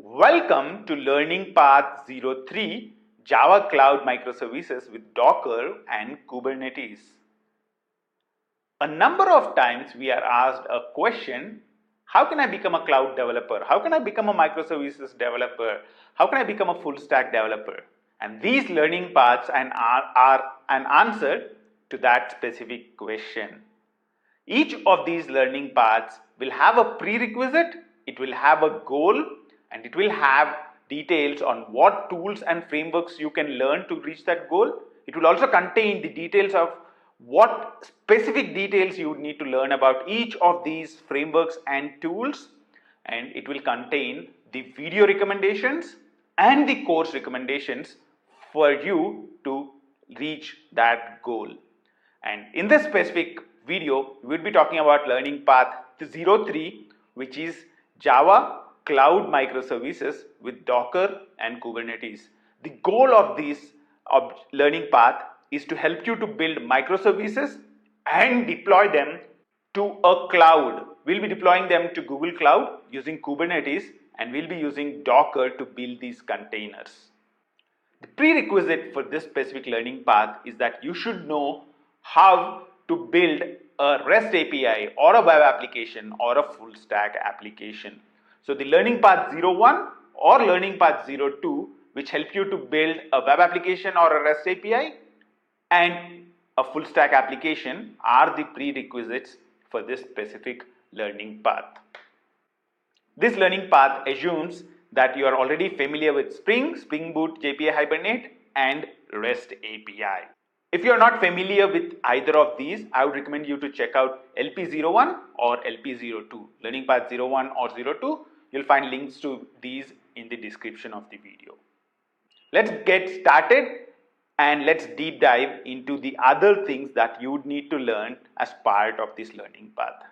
Welcome to Learning Path 03 Java Cloud Microservices with Docker and Kubernetes. A number of times we are asked a question, how can I become a cloud developer? How can I become a microservices developer? How can I become a full stack developer? And these learning paths are an answer to that specific question. Each of these learning paths will have a prerequisite, it will have a goal, and it will have details on what tools and frameworks you can learn to reach that goal. It will also contain the details of what specific details you need to learn about each of these frameworks and tools, and it will contain the video recommendations and the course recommendations for you to reach that goal. And in this specific video, we will be talking about learning path 03, which is Java Cloud Microservices with Docker and Kubernetes. The goal of this learning path is to help you to build microservices and deploy them to a cloud. We'll be deploying them to Google Cloud using Kubernetes, and we'll be using Docker to build these containers. The prerequisite for this specific learning path is that you should know how to build a REST API or a web application or a full stack application. So the learning path 01 or learning path 02, which help you to build a web application or a REST API and a full stack application, are the prerequisites for this specific learning path. This learning path assumes that you are already familiar with Spring Boot, JPA Hibernate and REST API. If you are not familiar with either of these, I would recommend you to check out LP01 or LP02. Learning path 01 or 02, you'll find links to these in the description of the video. Let's get started and let's deep dive into the other things that you would need to learn as part of this learning path.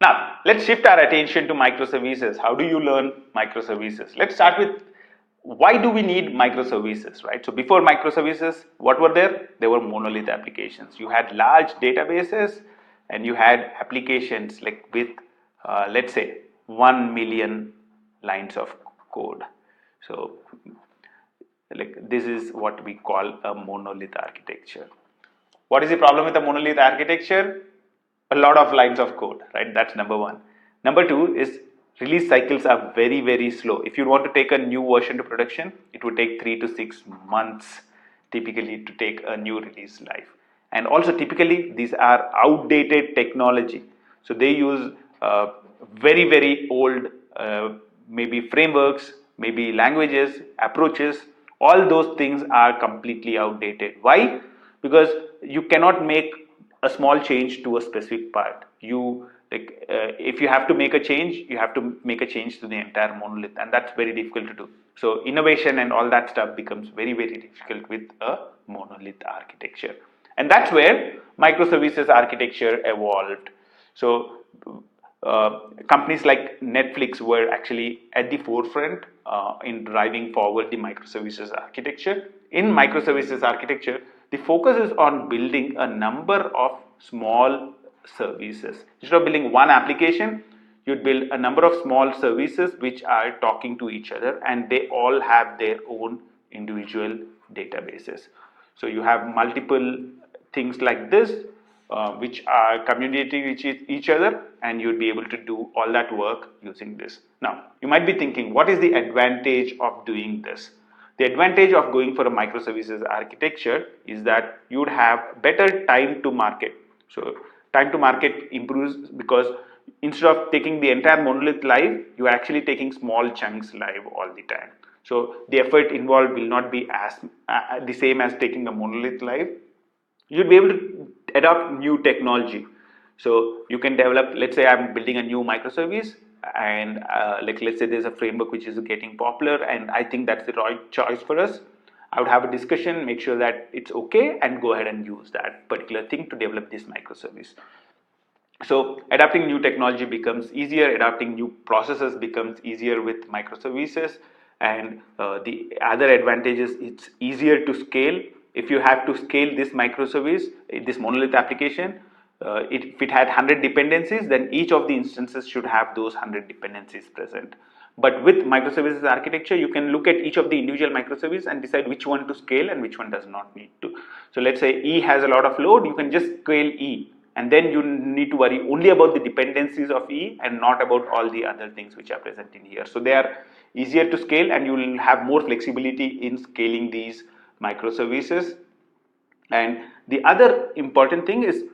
Now, let's shift our attention to microservices. How do you learn microservices? Let's start with why do we need microservices, right? So before microservices, what were there? There were monolith applications. You had large databases and you had applications like with, let's say, 1 million lines of code. So like this is what we call a monolith architecture. What is the problem with a monolith architecture? A lot of lines of code, right? That's number one. Number two is release cycles are very, very slow. If you want to take a new version to production, it would take 3 to 6 months typically to take a new release live. And also typically these are outdated technology. So they use very, very old maybe frameworks, maybe languages, approaches. All those things are completely outdated. Why? Because you cannot make a small change to a specific part. If you have to make a change, you have to make a change to the entire monolith, and that's very difficult to do. So innovation and all that stuff becomes very, very difficult with a monolith architecture. And that's where microservices architecture evolved. So companies like Netflix were actually at the forefront in driving forward the microservices architecture. In microservices architecture, the focus is on building a number of small services. Instead of building one application, you'd build a number of small services which are talking to each other, and they all have their own individual databases. So you have multiple things like this which are communicating with each other, and you'd be able to do all that work using this. Now, you might be thinking, what is the advantage of doing this? The advantage of going for a microservices architecture is that you would have better time to market. So time to market improves because instead of taking the entire monolith live, you are actually taking small chunks live all the time. So the effort involved will not be as the same as taking a monolith live. You'll be able to adopt new technology. So you can develop, let's say I'm building a new microservice, and let's say there's a framework which is getting popular and I think that's the right choice for us. I would have a discussion, make sure that it's okay, and go ahead and use that particular thing to develop this microservice. So adapting new technology becomes easier, adapting new processes becomes easier with microservices, and the other advantage is it's easier to scale. If you have to scale this microservice, this monolith application, if it had 100 dependencies, then each of the instances should have those 100 dependencies present. But with microservices architecture, you can look at each of the individual microservices and decide which one to scale and which one does not need to. So let's say E has a lot of load, you can just scale E, and then you need to worry only about the dependencies of E and not about all the other things which are present in here. So they are easier to scale, and you will have more flexibility in scaling these microservices. And the other important thing is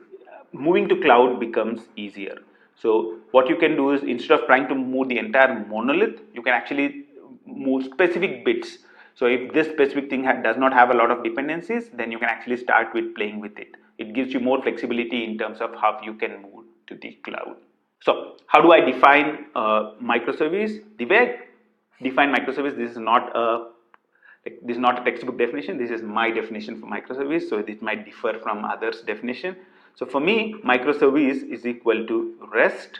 moving to cloud becomes easier. So what you can do is, instead of trying to move the entire monolith, you can actually move specific bits. So if this specific thing does not have a lot of dependencies, then you can actually start with playing with it. It gives you more flexibility in terms of how you can move to the cloud. So how do I define microservice? The way I define microservice, this is not a textbook definition. This is my definition for microservice, so this might differ from others' definition. So for me, microservice is equal to REST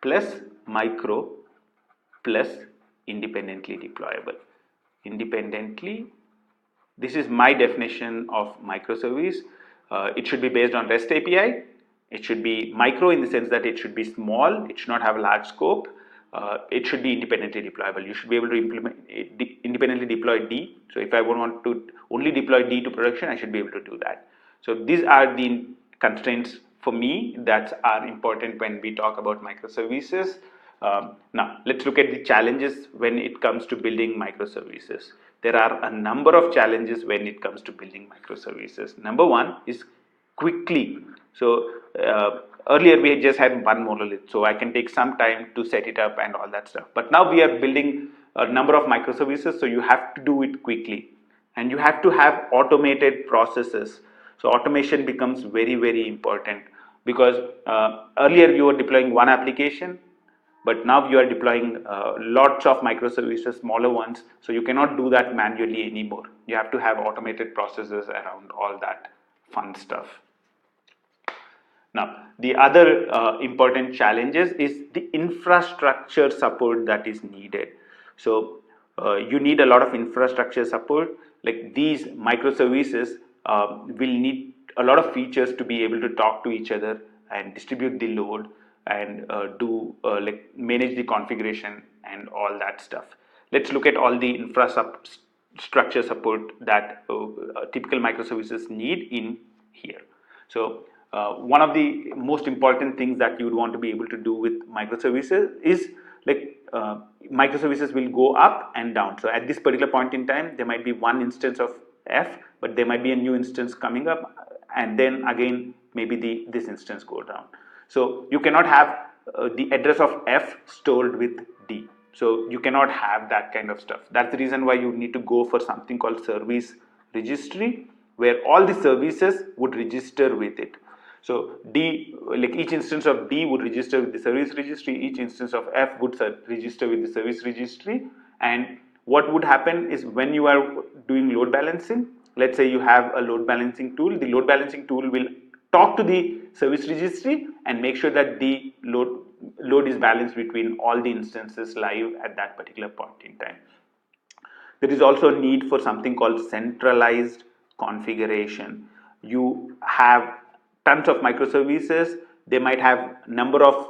plus micro plus independently deployable. Independently, this is my definition of microservice. It should be based on REST API. It should be micro in the sense that it should be small. It should not have a large scope. It should be independently deployable. You should be able to independently deploy D. So if I want to only deploy D to production, I should be able to do that. So these are the constraints for me that are important when we talk about microservices. Now let's look at the challenges when it comes to building microservices. There are a number of challenges when it comes to building microservices. Number one is quickly. So earlier we just had one monolith, so I can take some time to set it up and all that stuff. But now we are building a number of microservices, so you have to do it quickly, and you have to have automated processes. So automation becomes very, very important, because earlier you were deploying one application, but now you are deploying lots of microservices, smaller ones, so you cannot do that manually anymore. You have to have automated processes around all that fun stuff. Now, the other important challenges is the infrastructure support that is needed. So you need a lot of infrastructure support. Like, these microservices will need a lot of features to be able to talk to each other and distribute the load and like manage the configuration and all that stuff. Let's look at all the infrastructure support that typical microservices need in here. So one of the most important things that you would want to be able to do with microservices is, like, microservices will go up and down. So at this particular point in time, there might be one instance of F, but there might be a new instance coming up, and then again maybe this instance go down. So you cannot have the address of F stored with D. So you cannot have that kind of stuff. That's the reason why you need to go for something called service registry, where all the services would register with it. So D, like each instance of D would register with the service registry, each instance of F would register with the service registry. And what would happen is, when you are doing load balancing, let's say you have a load balancing tool, the load balancing tool will talk to the service registry and make sure that the load is balanced between all the instances live at that particular point in time. There is also a need for something called centralized configuration. You have tons of microservices. They might have number of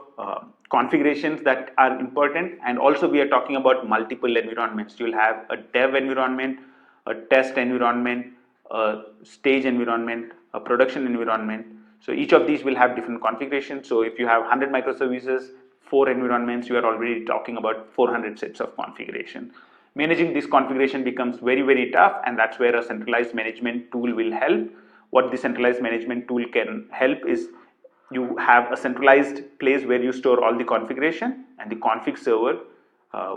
configurations that are important, and also we are talking about multiple environments. You'll have a dev environment, a test environment, a stage environment, a production environment. So each of these will have different configurations. So if you have 100 microservices, 4 environments, you are already talking about 400 sets of configuration. Managing this configuration becomes very, very tough, and that's where a centralized management tool will help. What the centralized management tool can help is, you have a centralized place where you store all the configuration, and the config server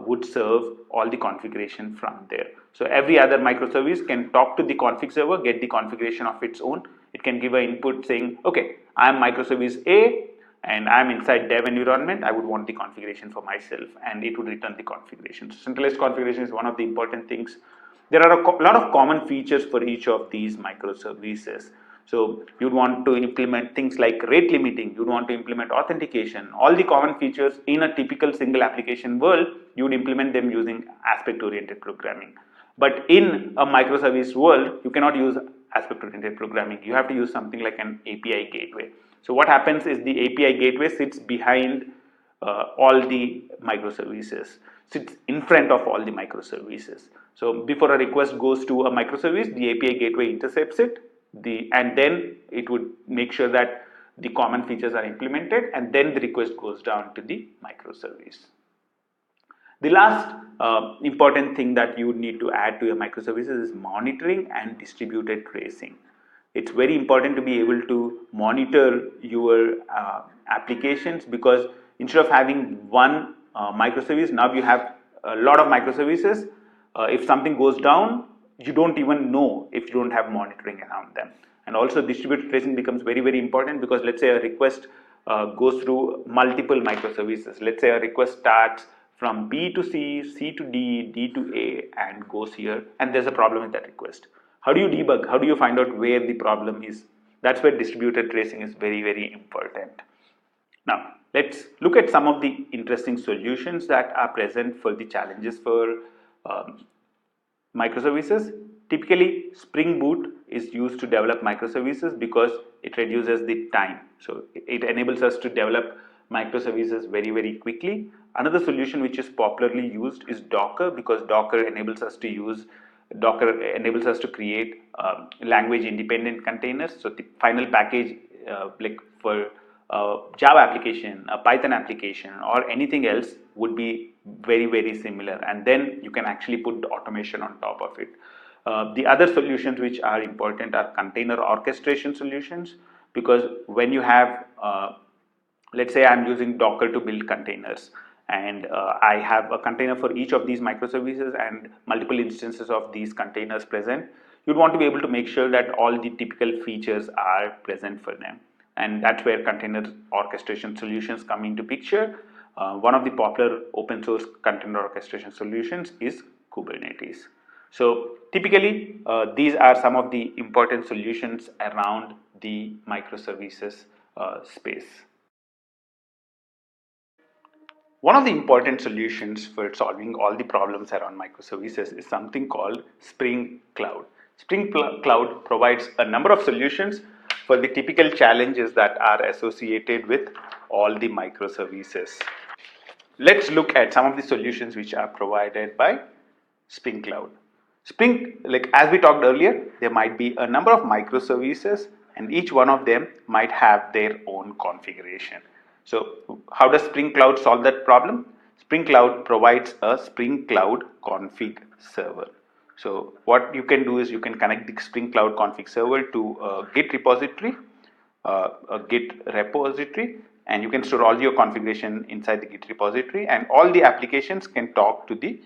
would serve all the configuration from there. So every other microservice can talk to the config server, get the configuration of its own. It can give an input saying, okay, I am microservice A and I am inside dev environment, I would want the configuration for myself, and it would return the configuration. So centralized configuration is one of the important things. There are a lot of common features for each of these microservices. So you'd want to implement things like rate limiting, you'd want to implement authentication, all the common features in a typical single application world, you would implement them using aspect-oriented programming. But in a microservice world, you cannot use aspect-oriented programming. You have to use something like an API gateway. So what happens is, the API gateway sits behind all the microservices. sits in front of all the microservices. So before a request goes to a microservice, the API gateway intercepts it, and then it would make sure that the common features are implemented, and then the request goes down to the microservice. The last important thing that you need to add to your microservices is monitoring and distributed tracing. It's very important to be able to monitor your applications, because instead of having one microservice, now you have a lot of microservices. If something goes down, you don't even know if you don't have monitoring around them. And also distributed tracing becomes very, very important, because let's say a request goes through multiple microservices. Let's say a request starts from B to C, C to D, D to A, and goes here, and there's a problem with that request. How do you debug? How do you find out where the problem is? That's where distributed tracing is very, very important. Now, let's look at some of the interesting solutions that are present for the challenges for microservices. Typically, Spring Boot is used to develop microservices because it reduces the time. So it enables us to develop microservices very, very quickly. Another solution which is popularly used is Docker, because Docker enables us to create language independent containers. So the final package, like for Java application, a Python application, or anything else would be very, very similar, and then you can actually put the automation on top of it. The other solutions which are important are container orchestration solutions, because when you have let's say I'm using Docker to build containers, and I have a container for each of these microservices and multiple instances of these containers present. You'd want to be able to make sure that all the typical features are present for them, and that's where container orchestration solutions come into picture. One of the popular open source container orchestration solutions is Kubernetes. So typically these are some of the important solutions around the microservices space. One of the important solutions for solving all the problems around microservices is something called Spring Cloud. Spring Cloud provides a number of solutions for the typical challenges that are associated with all the microservices. Let's look at some of the solutions which are provided by Spring Cloud. Spring, like as we talked earlier, there might be a number of microservices, and each one of them might have their own configuration. So how does Spring Cloud solve that problem? Spring Cloud provides a Spring Cloud config server. So what you can do is you can connect the Spring Cloud config server to a Git repository, and you can store all your configuration inside the Git repository, and all the applications can talk to the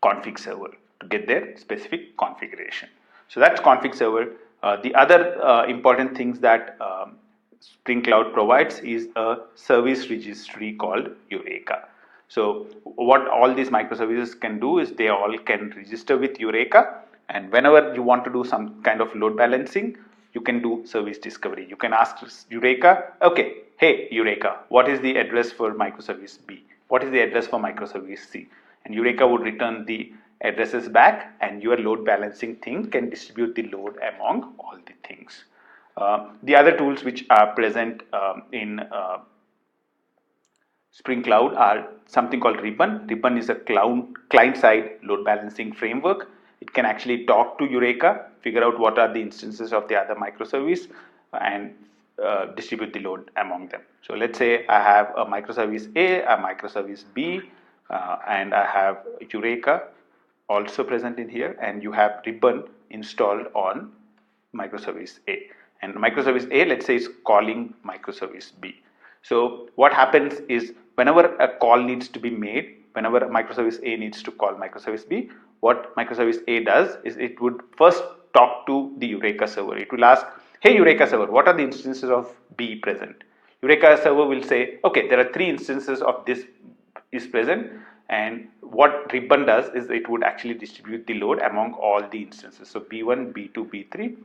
config server to get their specific configuration. So that's config server. The other important things that Spring Cloud provides is a service registry called Eureka. So what all these microservices can do is they all can register with Eureka, and whenever you want to do some kind of load balancing, you can do service discovery. You can ask Eureka, okay, hey Eureka, what is the address for microservice B? What is the address for microservice C? And Eureka would return the addresses back, and your load balancing thing can distribute the load among all the things. The other tools which are present in Spring Cloud are something called Ribbon. Ribbon is a client-side load balancing framework. It can actually talk to Eureka, figure out what are the instances of the other microservice, and distribute the load among them. So let's say I have a microservice A, a microservice B, and I have Eureka also present in here, and you have Ribbon installed on microservice A. And microservice A, let's say, is calling microservice B. So what happens is whenever a call needs to be made, whenever microservice A needs to call microservice B, what microservice A does is it would first talk to the Eureka server. It will ask, hey Eureka server, what are the instances of B present? Eureka server will say, okay, there are 3 instances of this is present, and what Ribbon does is it would actually distribute the load among all the instances. So B1, B2, B3.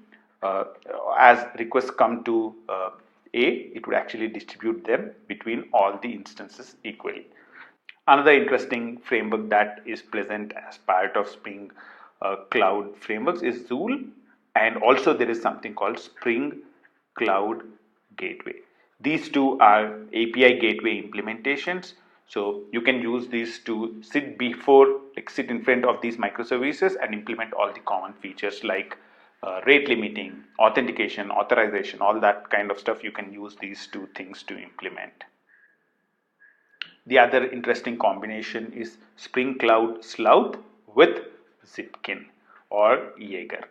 As requests come to A, it would actually distribute them between all the instances equally. Another interesting framework that is present as part of Spring Cloud frameworks is Zool, and also there is something called Spring Cloud Gateway. These two are API gateway implementations. So you can use these to sit in front of these microservices and implement all the common features like rate limiting, authentication, authorization, all that kind of stuff. You can use these two things to implement. The other interesting combination is Spring Cloud Sloth with Zipkin or Jaeger.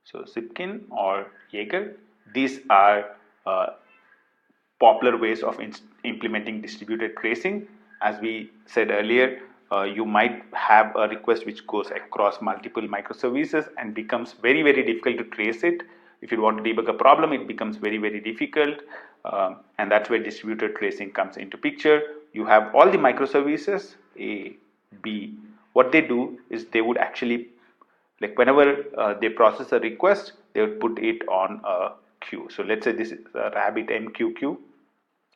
So Zipkin or Jaeger, these are popular ways of implementing distributed tracing. As we said earlier, you might have a request which goes across multiple microservices and becomes very, very difficult to trace it. If you want to debug a problem, it becomes very, very difficult. And that's where distributed tracing comes into picture. You have all the microservices, A, B. What they do is they would actually, like whenever they process a request, they would put it on a queue. So let's say this is a RabbitMQ queue.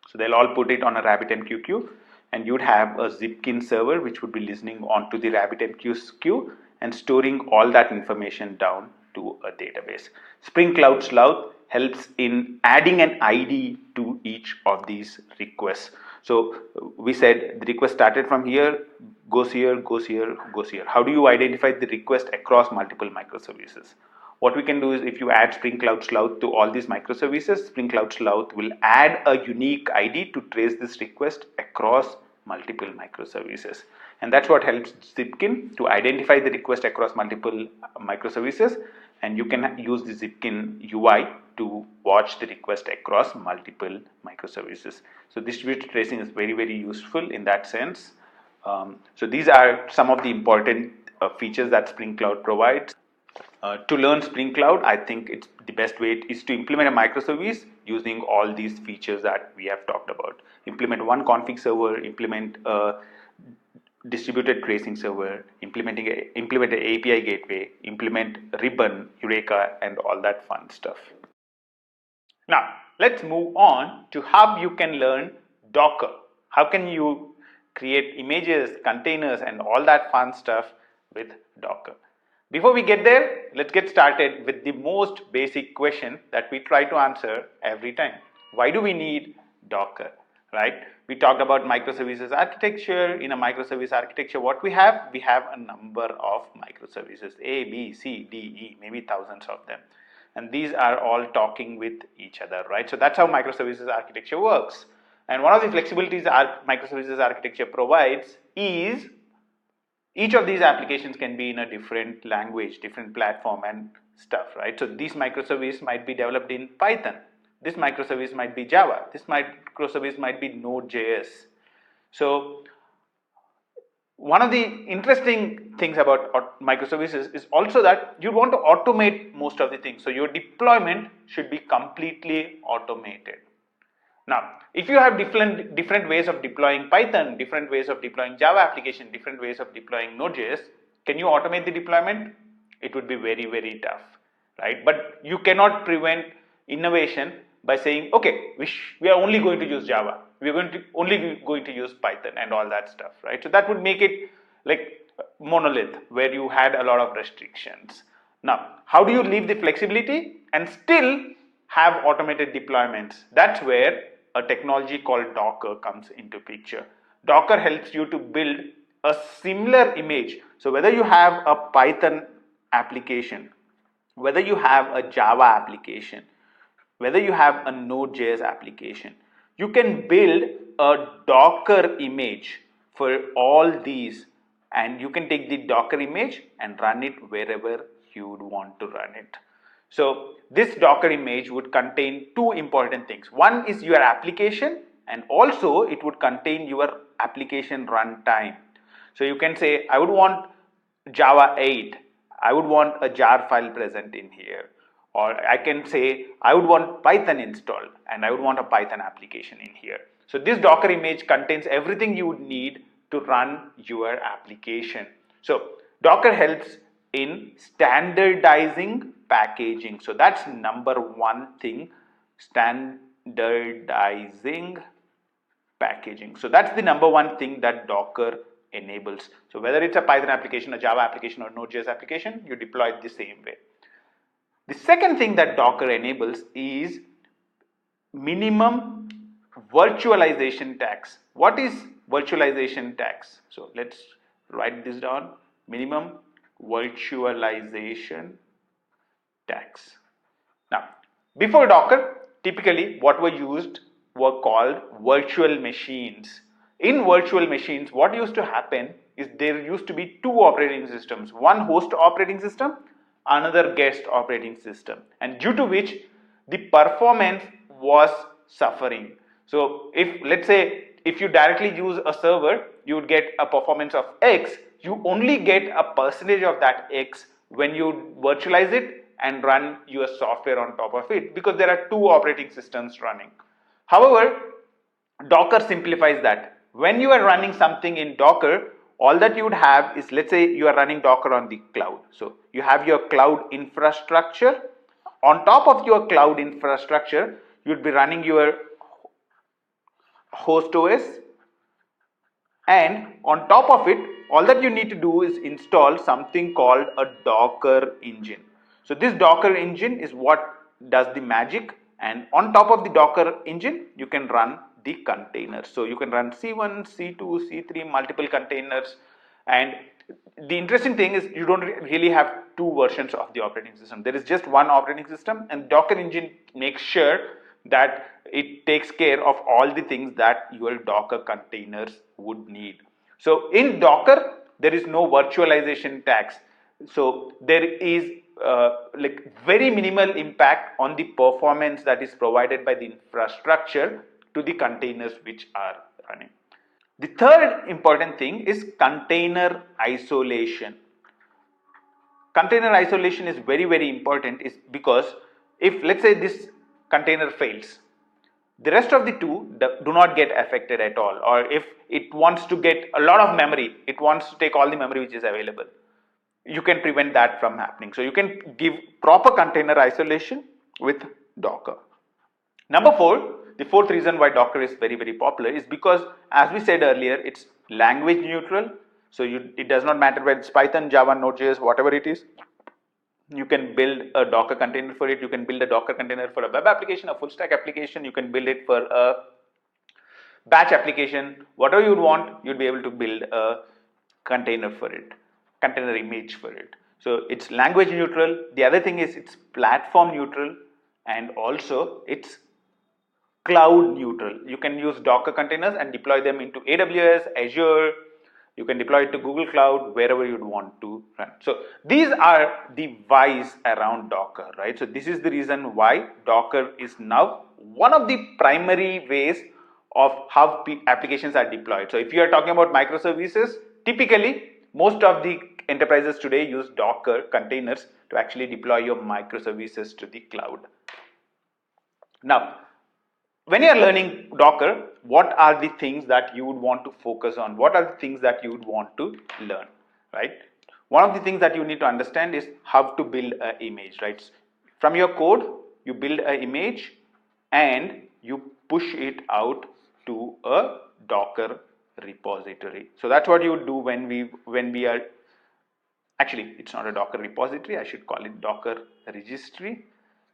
So they'll all put it on a RabbitMQ queue, and you'd have a Zipkin server which would be listening onto the RabbitMQ's queue and storing all that information down to a database. Spring Cloud Sloth helps in adding an ID to each of these requests. So we said the request started from here, goes here, goes here, goes here. How do you identify the request across multiple microservices? What we can do is, if you add Spring Cloud Sloth to all these microservices, Spring Cloud Sloth will add a unique ID to trace this request across multiple microservices. And that's what helps Zipkin to identify the request across multiple microservices. And you can use the Zipkin UI to watch the request across multiple microservices. So distributed tracing is very, very useful in that sense. So these are some of the important features that Spring Cloud provides. To learn Spring Cloud, I think it's the best way is to implement a microservice using all these features that we have talked about. Implement one config server, implement a distributed tracing server, implement an API gateway, implement Ribbon, Eureka, and all that fun stuff. Now, let's move on to how you can learn Docker. How can you create images, containers, and all that fun stuff with Docker? Before we get there, let's get started with the most basic question that we try to answer every time. Why do we need Docker, right? We talked about microservices architecture. In a microservice architecture, what we have a number of microservices, A, B, C, D, E, maybe thousands of them. And these are all talking with each other, right? So that's how microservices architecture works. And one of the flexibilities microservices architecture provides is each of these applications can be in a different language, different platform and stuff, right? So these microservices might be developed in Python. This microservice might be Java. This microservice might be Node.js. So one of the interesting things about microservices is also that you want to automate most of the things. So your deployment should be completely automated. Now, if you have different ways of deploying Python, different ways of deploying Java application, different ways of deploying Node.js, can you automate the deployment? It would be very, very tough, right? But you cannot prevent innovation by saying, okay, we are only going to use Java. We are only going to use Python and all that stuff, right? So that would make it like monolith where you had a lot of restrictions. Now, how do you leave the flexibility and still have automated deployments? That's where a technology called Docker comes into picture. Docker helps you to build a similar image. So whether you have a Python application, whether you have a Java application, whether you have a Node.js application, you can build a Docker image for all these, and you can take the Docker image and run it wherever you would want to run it. So this Docker image would contain two important things. One is your application, and also it would contain your application runtime. So you can say, I would want Java 8, I would want a jar file present in here. Or I can say, I would want Python installed and I would want a Python application in here. So this Docker image contains everything you would need to run your application. So Docker helps in standardizing packaging. So that's number one thing, standardizing packaging. So that's the number one thing that Docker enables. So whether it's a Python application, a Java application, or Node.js application, you deploy it the same way. The second thing that Docker enables is minimum virtualization tags. What is virtualization tax. So let's write this down, minimum virtualization tax. Now, before Docker, typically what were used were called virtual machines. In virtual machines, what used to happen is there used to be two operating systems, one host operating system, another guest operating system, and due to which the performance was suffering. So if, let's say, if you directly use a server, you would get a performance of X, you only get a percentage of that X when you virtualize it and run your software on top of it, because there are two operating systems running. However, Docker simplifies that. When you are running something in Docker, all that you would have is, let's say you are running Docker on the cloud. So you have your cloud infrastructure. On top of your cloud infrastructure, you'd be running your host OS, and on top of it, all that you need to do is install something called a Docker engine. So this Docker engine is what does the magic, and on top of the Docker engine, you can run the containers. So you can run C1, C2, C3, multiple containers. And the interesting thing is you don't really have two versions of the operating system. There is just one operating system, and Docker engine makes sure that it takes care of all the things that your Docker containers would need. So in Docker, there is no virtualization tax. So there is like very minimal impact on the performance that is provided by the infrastructure to the containers which are running. The third important thing is container isolation. Container isolation is very important, is because if, let's say, this container fails, the rest of the two do not get affected at all. Or if it wants to get a lot of memory, it wants to take all the memory which is available, you can prevent that from happening. So you can give proper container isolation with Docker. Number 4, the fourth reason why Docker is very popular is because, as we said earlier, it's language neutral. So it does not matter whether it's Python, Java, Node.js, whatever it is. You can build a Docker container for it. You can build a Docker container for a web application, a full stack application. You can build it for a batch application. Whatever you want, you'll be able to build a container for it, container image for it. So it's language neutral. The other thing is it's platform neutral, and also it's cloud neutral. You can use Docker containers and deploy them into AWS, Azure. You can deploy it to Google Cloud, wherever you'd want to run. So these are the whys around Docker, right? So this is the reason why Docker is now one of the primary ways of how applications are deployed. So if you are talking about microservices, typically most of the enterprises today use Docker containers to actually deploy your microservices to the cloud. Now, when you are learning Docker, what are the things that you would want to focus on? What are the things that you would want to learn, right? One of the things that you need to understand is how to build an image, right? From your code, you build an image and you push it out to a Docker repository. So that's what you would do when we are, actually it's not a Docker repository, I should call it Docker registry.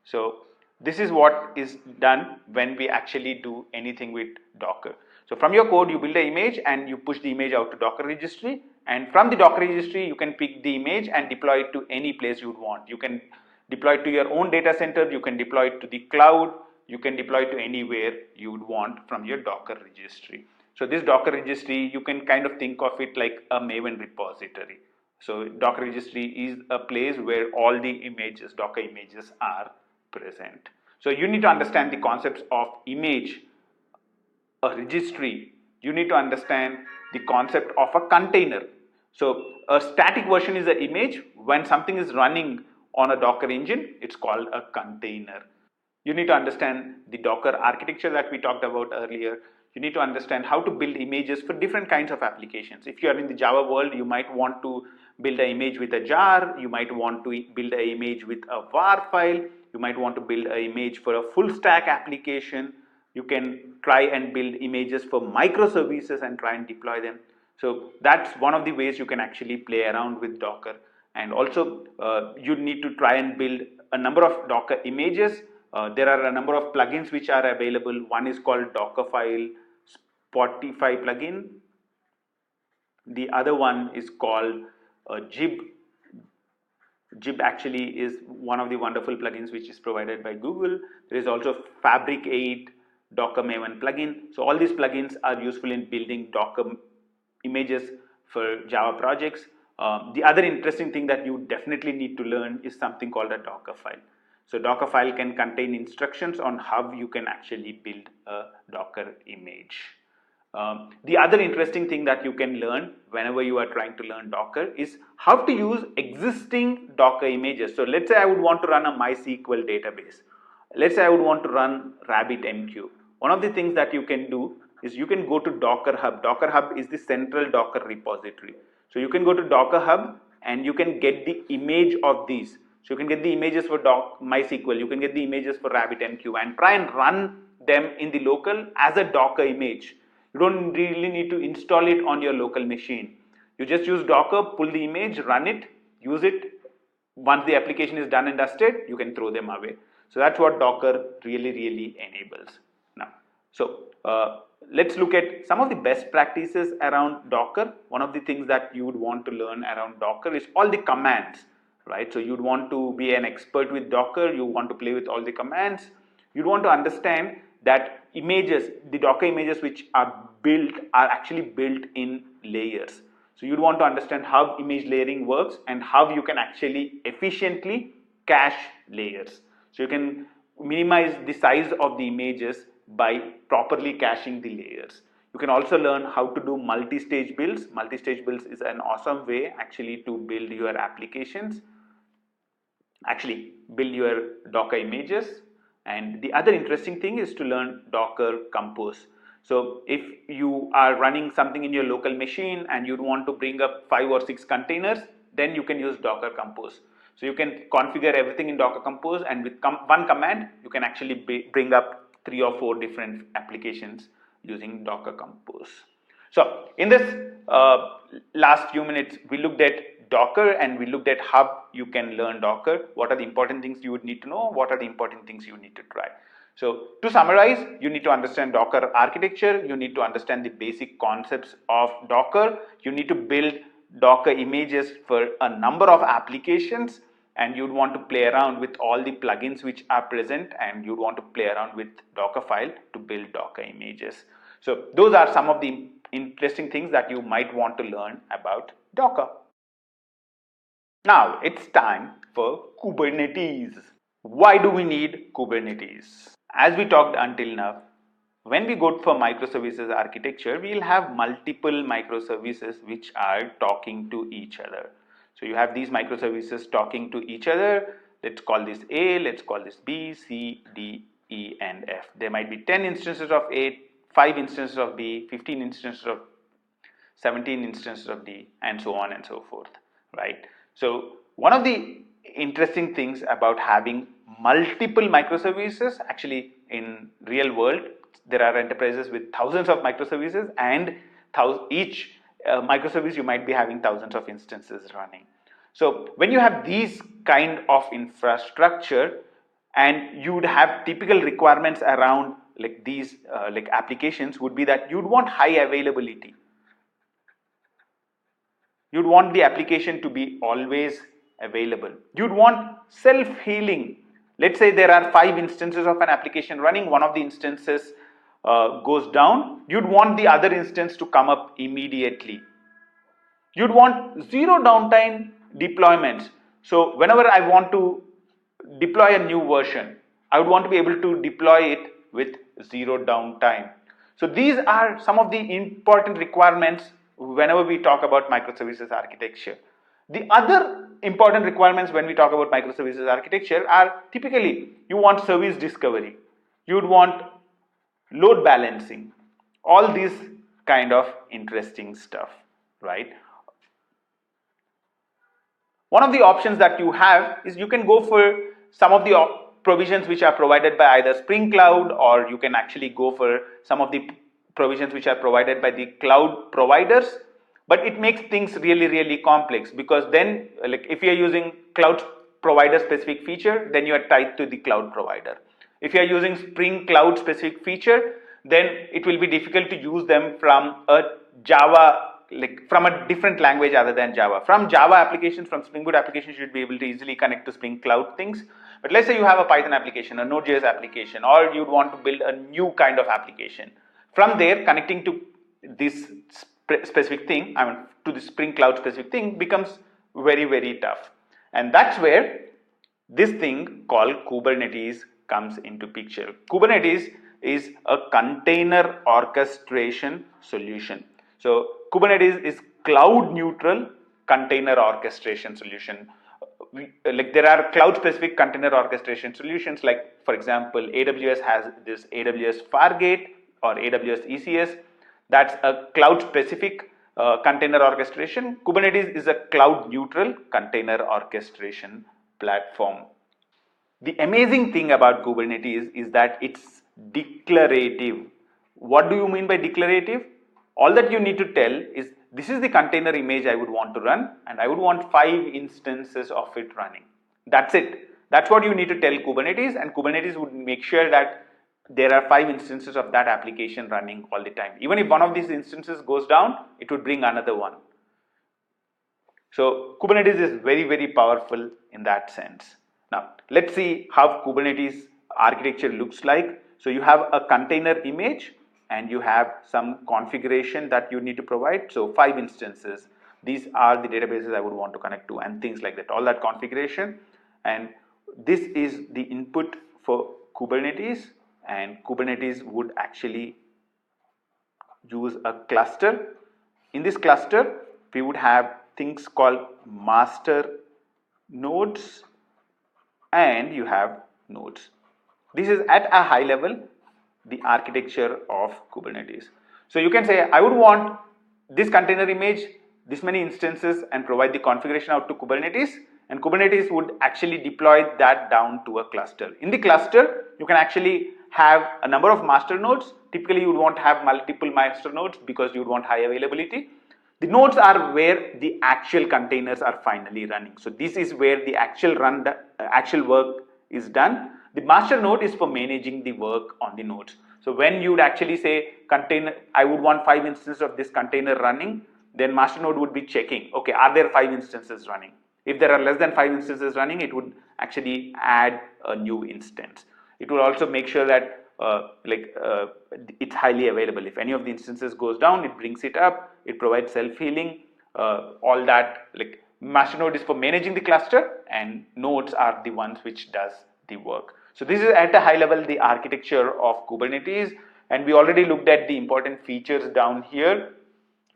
So this is what is done when we actually do anything with Docker. So from your code, you build an image and you push the image out to Docker registry, and from the Docker registry, you can pick the image and deploy it to any place you would want. You can deploy it to your own data center, you can deploy it to the cloud, you can deploy it to anywhere you would want from your Docker registry. So this Docker registry, you can kind of think of it like a Maven repository. So Docker registry is a place where all the images, Docker images, are present. So you need to understand the concepts of image, a registry. You need to understand the concept of a container. So a static version is an image. When something is running on a Docker engine, it's called a container. You need to understand the Docker architecture that we talked about earlier. You need to understand how to build images for different kinds of applications. If you are in the Java world, you might want to build an image with a jar. You might want to build an image with a var file. You might want to build an image for a full stack application. You can try and build images for microservices and try and deploy them. So that's one of the ways you can actually play around with Docker. And also you need to try and build a number of Docker images. There are a number of plugins which are available. One is called Dockerfile Spotify plugin. The other one is called Jib. Jib actually is one of the wonderful plugins which is provided by Google. There is also Fabric 8, Docker Maven plugin. So all these plugins are useful in building Docker images for Java projects. The other interesting thing that you definitely need to learn is something called a Docker file. So Docker file can contain instructions on how you can actually build a Docker image. The other interesting thing that you can learn whenever you are trying to learn Docker is how to use existing Docker images. So let's say I would want to run a MySQL database. Let's say I would want to run RabbitMQ. One of the things that you can do is you can go to Docker Hub. Docker Hub is the central Docker repository. So you can go to Docker Hub and you can get the image of these. So you can get the images for MySQL, you can get the images for RabbitMQ and try and run them in the local as a Docker image. You don't really need to install it on your local machine. You just use Docker, pull the image, run it, use it. Once the application is done and dusted, you can throw them away. So that's what Docker really enables. Now, so let's look at some of the best practices around Docker. One of the things that you would want to learn around Docker is all the commands, right? So you'd want to be an expert with Docker. You want to play with all the commands. You'd want to understand that images, the Docker images which are built are actually built in layers. So you'd want to understand how image layering works and how you can actually efficiently cache layers. So you can minimize the size of the images by properly caching the layers. You can also learn how to do multi-stage builds. Multi-stage builds is an awesome way actually to build your applications, actually build your Docker images. And the other interesting thing is to learn Docker Compose. So if you are running something in your local machine and you want to bring up 5 or 6 containers, then you can use Docker Compose. So you can configure everything in Docker Compose, and with one command you can actually bring up 3 or 4 different applications using Docker Compose. So in this last few minutes we looked at Docker and we looked at how you can learn Docker. What are the important things you would need to know? What are the important things you need to try? So to summarize, you need to understand Docker architecture. You need to understand the basic concepts of Docker. You need to build Docker images for a number of applications, and you'd want to play around with all the plugins which are present, and you'd want to play around with Dockerfile to build Docker images. So those are some of the interesting things that you might want to learn about Docker. Now it's time for Kubernetes. Why do we need Kubernetes? As we talked until now, when we go for microservices architecture, we'll have multiple microservices which are talking to each other. So you have these microservices talking to each other. Let's call this A, let's call this B, C, D, E, and F. There might be 10 instances of A, 5 instances of B, 15 instances of 17 instances of D, and so on and so forth, right? So one of the interesting things about having multiple microservices, actually in real world, there are enterprises with thousands of microservices, and each microservice you might be having thousands of instances running. So when you have these kind of infrastructure, and you would have typical requirements around like these like applications would be that you'd want high availability. You'd want the application to be always available. You'd want self-healing. Let's say there are 5 instances of an application running, one of the instances goes down, you'd want the other instance to come up immediately. You'd want zero downtime deployments. So whenever I want to deploy a new version, I would want to be able to deploy it with zero downtime. So these are some of the important requirements whenever we talk about microservices architecture. The other important requirements when we talk about microservices architecture are typically you want service discovery, you'd want load balancing, all these kind of interesting stuff, right? One of the options that you have is you can go for some of the provisions which are provided by either Spring Cloud, or you can actually go for some of the provisions which are provided by the cloud providers. But it makes things really complex, because then like if you are using cloud provider specific feature, then you are tied to the cloud provider. If you are using Spring Cloud specific feature, then it will be difficult to use them from a Java, like from a different language other than Java. From Java applications, from Spring Boot applications, you should be able to easily connect to Spring Cloud things. But let's say you have a Python application, a Node.js application, or you'd want to build a new kind of application. From there, connecting to this specific thing, I mean, to the Spring Cloud specific thing becomes very, very tough. And that's where this thing called Kubernetes comes into picture. Kubernetes is a container orchestration solution. So Kubernetes is cloud neutral container orchestration solution. Like there are cloud specific container orchestration solutions, like for example AWS has this AWS Fargate or AWS ECS. That's a cloud specific container orchestration. Kubernetes is a cloud neutral container orchestration platform. The amazing thing about Kubernetes is that it's declarative. What do you mean by declarative? All that you need to tell is this is the container image I would want to run, and I would want 5 instances of it running. That's it. That's what you need to tell Kubernetes, and Kubernetes would make sure that there are 5 instances of that application running all the time. Even if one of these instances goes down, it would bring another one. So Kubernetes is very, very powerful in that sense. Now let's see how Kubernetes architecture looks like. So you have a container image and you have some configuration that you need to provide. So 5 instances. These are the databases I would want to connect to and things like that. All that configuration, and this is the input for Kubernetes, and Kubernetes would actually use a cluster. In this cluster we would have things called master nodes and you have nodes. This is at a high level the architecture of Kubernetes. So you can say I would want this container image, this many instances, and provide the configuration out to Kubernetes, and Kubernetes would actually deploy that down to a cluster. In the cluster you can actually have a number of master nodes. Typically you would want to have multiple master nodes because you would want high availability. The nodes are where the actual containers are finally running. So this is where the actual work is done. The master node is for managing the work on the nodes. So when you would actually say container, I would want 5 instances of this container running, then master node would be checking, okay, are there 5 instances running? If there are less than 5 instances running, it would actually add a new instance. It will also make sure that it's highly available. If any of the instances goes down, it brings it up, it provides self-healing, all that. Like master node is for managing the cluster and nodes are the ones which does the work. So this is at a high level the architecture of Kubernetes, and we already looked at the important features down here.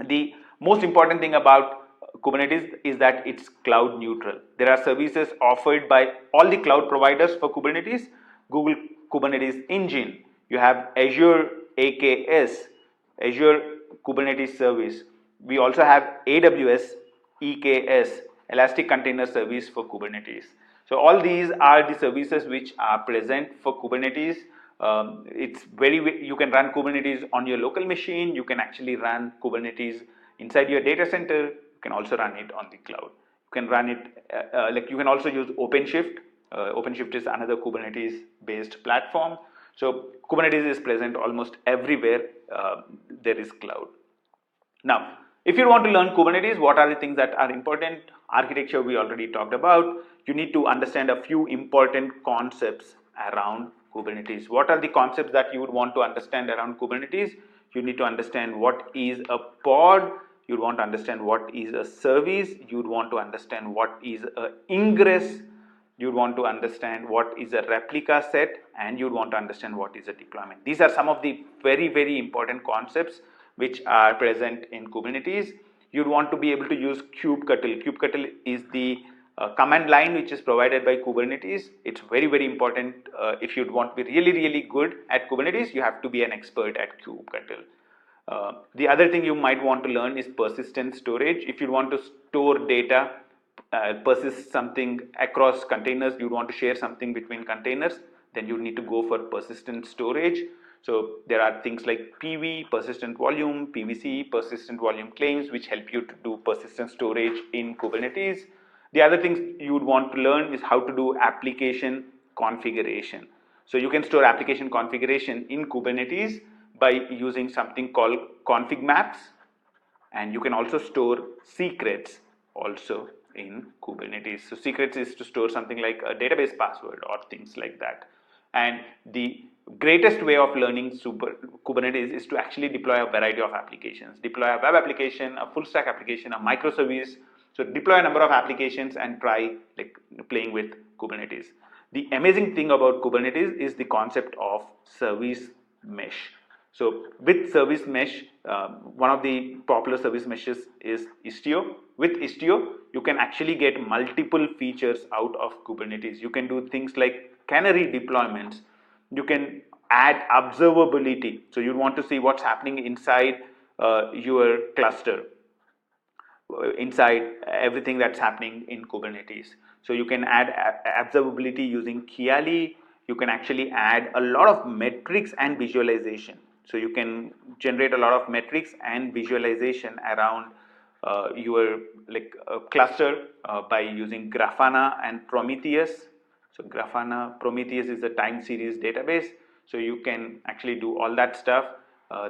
The most important thing about Kubernetes is that it's cloud neutral. There are services offered by all the cloud providers for Kubernetes. Google Kubernetes Engine, you have Azure AKS, Azure Kubernetes Service. We also have AWS EKS, Elastic Container Service for Kubernetes. So all these are the services which are present for Kubernetes. You can run Kubernetes on your local machine. You can actually run Kubernetes inside your data center. You can also run it on the cloud. You can run it you can also use OpenShift. OpenShift is another Kubernetes based platform. So Kubernetes is present almost everywhere there is cloud. Now, if you want to learn Kubernetes, what are the things that are important? Architecture we already talked about. You need to understand a few important concepts around Kubernetes. What are the concepts that you would want to understand around Kubernetes? You need to understand what is a pod. You would want to understand what is a service. You would want to understand what is an ingress. You would want to understand what is a replica set, and you would want to understand what is a deployment. These are some of the very, very important concepts which are present in Kubernetes. You'd want to be able to use kubectl. Kubectl is the command line which is provided by Kubernetes. It's very, very important. If you'd want to be really, really good at Kubernetes, you have to be an expert at kubectl. The other thing you might want to learn is persistent storage. If you want to store data, persist something across containers, you want to share something between containers, then you need to go for persistent storage. So there are things like PV, persistent volume, PVC, persistent volume claims, which help you to do persistent storage in Kubernetes. The other things you would want to learn is how to do application configuration. So you can store application configuration in Kubernetes by using something called config maps, and you can also store secrets also in Kubernetes. So secrets is to store something like a database password or things like that. And the greatest way of learning Kubernetes is to actually deploy a variety of applications. Deploy a web application, a full stack application, a microservice. So deploy a number of applications and try like playing with Kubernetes. The amazing thing about Kubernetes is the concept of service mesh. So with service mesh, one of the popular service meshes is Istio. With Istio, you can actually get multiple features out of Kubernetes. You can do things like canary deployments. You can add observability. So you want to see what's happening inside your cluster, inside everything that's happening in Kubernetes. So you can add observability using Kiali. You can actually add a lot of metrics and visualization. So you can generate a lot of metrics and visualization around your cluster by using Grafana and Prometheus. So Grafana, Prometheus is a time series database. So you can actually do all that stuff.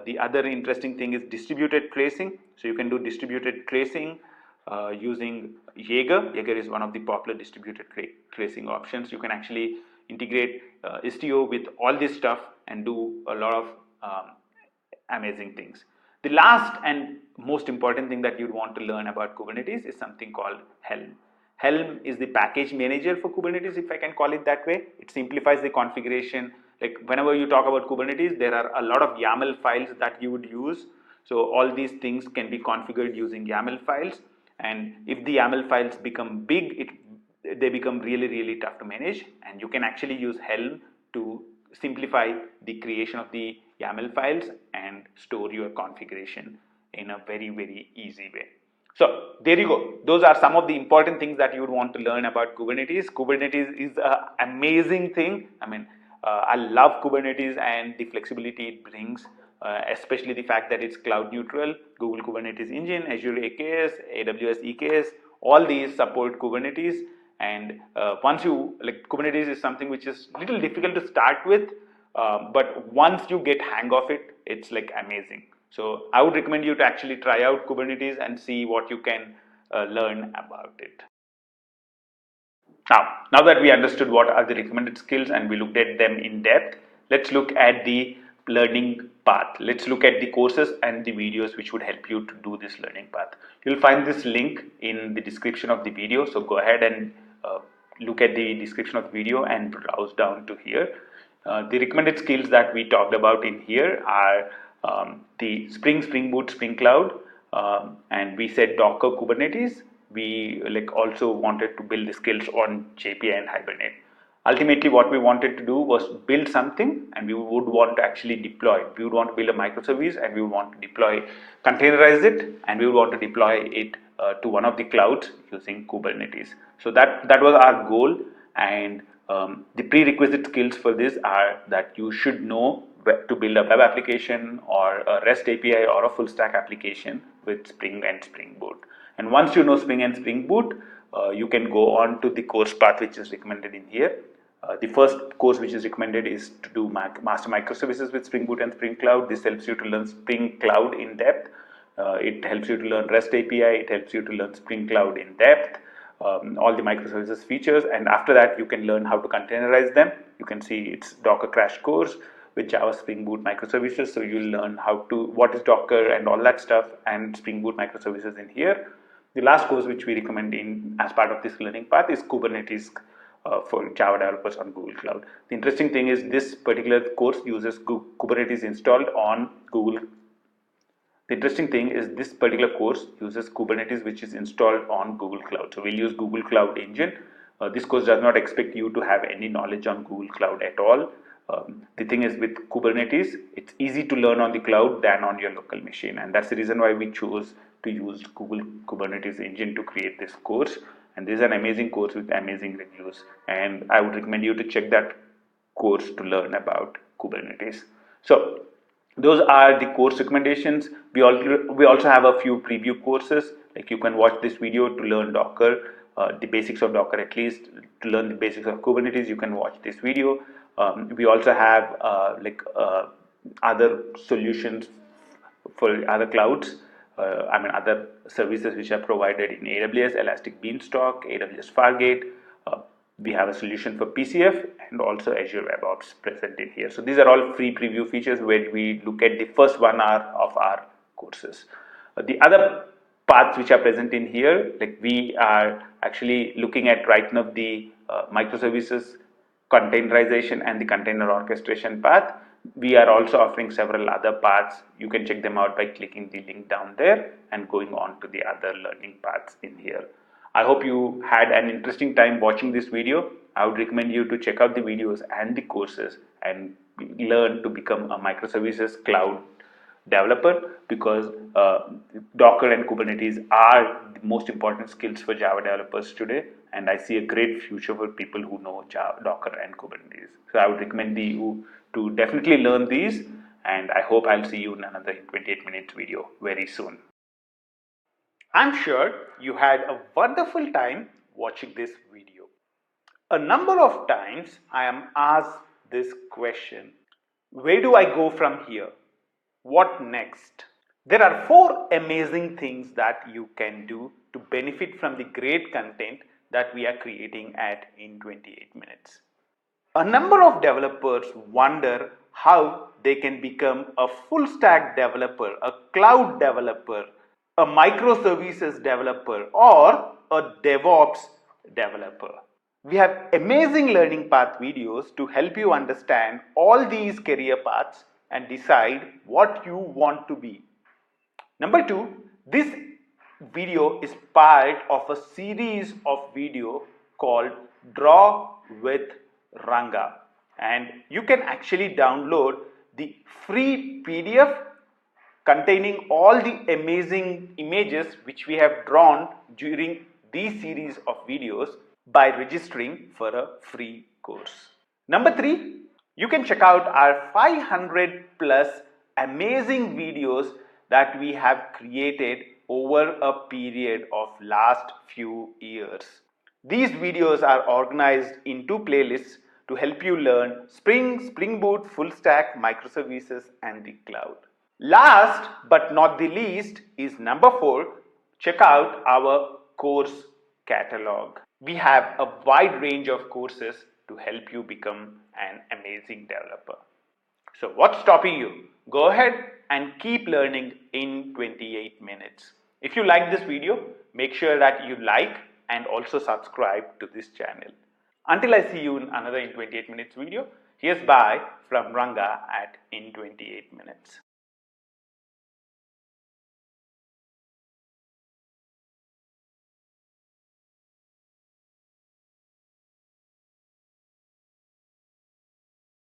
The other interesting thing is distributed tracing. So you can do distributed tracing using Jaeger. Jaeger is one of the popular distributed tracing options. You can actually integrate Istio with all this stuff and do a lot of amazing things. The last and most important thing that you'd want to learn about Kubernetes is something called Helm. Helm is the package manager for Kubernetes, if I can call it that way. It simplifies the configuration. Like whenever you talk about Kubernetes, there are a lot of YAML files that you would use. So all these things can be configured using YAML files. And if the YAML files become big, they become really, really tough to manage. And you can actually use Helm to simplify the creation of the YAML files and store your configuration in a very, very easy way. So there you go. Those are some of the important things that you would want to learn about Kubernetes. Kubernetes is an amazing thing. I mean, I love Kubernetes and the flexibility it brings, especially the fact that it's cloud neutral. Google Kubernetes Engine, Azure AKS, AWS EKS, all these support Kubernetes. And once you, Kubernetes is something which is a little difficult to start with, but once you get hang of it, it's like amazing. So I would recommend you to actually try out Kubernetes and see what you can learn about it. Now that we understood what are the recommended skills and we looked at them in depth, let's look at the learning path. Let's look at the courses and the videos which would help you to do this learning path. You'll find this link in the description of the video. So go ahead and look at the description of the video and browse down to here. The recommended skills that we talked about in here are the Spring Boot, Spring Cloud, and we said Docker, Kubernetes. We also wanted to build the skills on JPA and Hibernate. Ultimately, what we wanted to do was build something, and we would want to actually deploy. We would want to build a microservice, and we would want to containerize it, and we would want to deploy it to one of the clouds using Kubernetes. So that was our goal, and the prerequisite skills for this are that you should know to build a web application or a REST API or a full stack application with Spring and Spring Boot. And once you know Spring and Spring Boot, you can go on to the course path which is recommended in here. The first course which is recommended is to do Master Microservices with Spring Boot and Spring Cloud. This helps you to learn Spring Cloud in depth. It helps you to learn REST API. It helps you to learn Spring Cloud in depth. All the microservices features, and after that you can learn how to containerize them. You can see it's Docker crash course with Java Spring Boot microservices. So you'll learn what is Docker and all that stuff and Spring Boot microservices in here. The last course which we recommend as part of this learning path is Kubernetes for Java developers on Google Cloud. The interesting thing is this particular course uses Kubernetes installed on Google. The interesting thing is this particular course uses Kubernetes which is installed on Google Cloud. So we'll use Google Cloud Engine. This course does not expect you to have any knowledge on Google Cloud at all. The thing is with Kubernetes, it's easy to learn on the cloud than on your local machine, and that's the reason why we chose to use Google Kubernetes Engine to create this course. And this is an amazing course with amazing reviews, and I would recommend you to check that course to learn about Kubernetes. So those are the course recommendations. We also have a few preview courses, like you can watch this video to learn Docker, the basics of Docker at least. To learn the basics of Kubernetes, you can watch this video. We also have other solutions for other clouds. Other services which are provided in AWS, Elastic Beanstalk, AWS Fargate. We have a solution for PCF and also Azure WebOps present in here. So these are all free preview features where we look at the first 1 hour of our courses. The other paths which are present in here, like we are actually looking at right now the microservices containerization and the container orchestration path. We are also offering several other paths. You can check them out by clicking the link down there and going on to the other learning paths in here. I hope you had an interesting time watching this video. I would recommend you to check out the videos and the courses and learn to become a microservices cloud developer, because Docker and Kubernetes are the most important skills for Java developers today, and I see a great future for people who know Java, Docker and Kubernetes. So I would recommend you to definitely learn these, and I hope I'll see you in another 28 minutes video very soon. I'm sure you had a wonderful time watching this video. A number of times I am asked this question: where do I go from here? What next? There are 4 amazing things that you can do to benefit from the great content that we are creating at in 28 minutes. A number of developers wonder how they can become a full stack developer, a cloud developer, a microservices developer, or a DevOps developer. We have amazing learning path videos to help you understand all these career paths and decide what you want to be. Number 2, this video is part of a series of video called Draw with Ranga, and you can actually download the free PDF containing all the amazing images which we have drawn during these series of videos by registering for a free course. Number 3, you can check out our 500 plus amazing videos that we have created over a period of last few years. These videos are organized into playlists to help you learn Spring, Spring Boot, full stack, microservices and the cloud. Last but not the least is number 4, check out our course catalog. We have a wide range of courses to help you become an amazing developer. So what's stopping you? Go ahead and keep learning in 28 minutes. If you like this video, make sure that you like and also subscribe to this channel. Until I see you in another in 28 minutes video, here's bye from Ranga at in 28 minutes.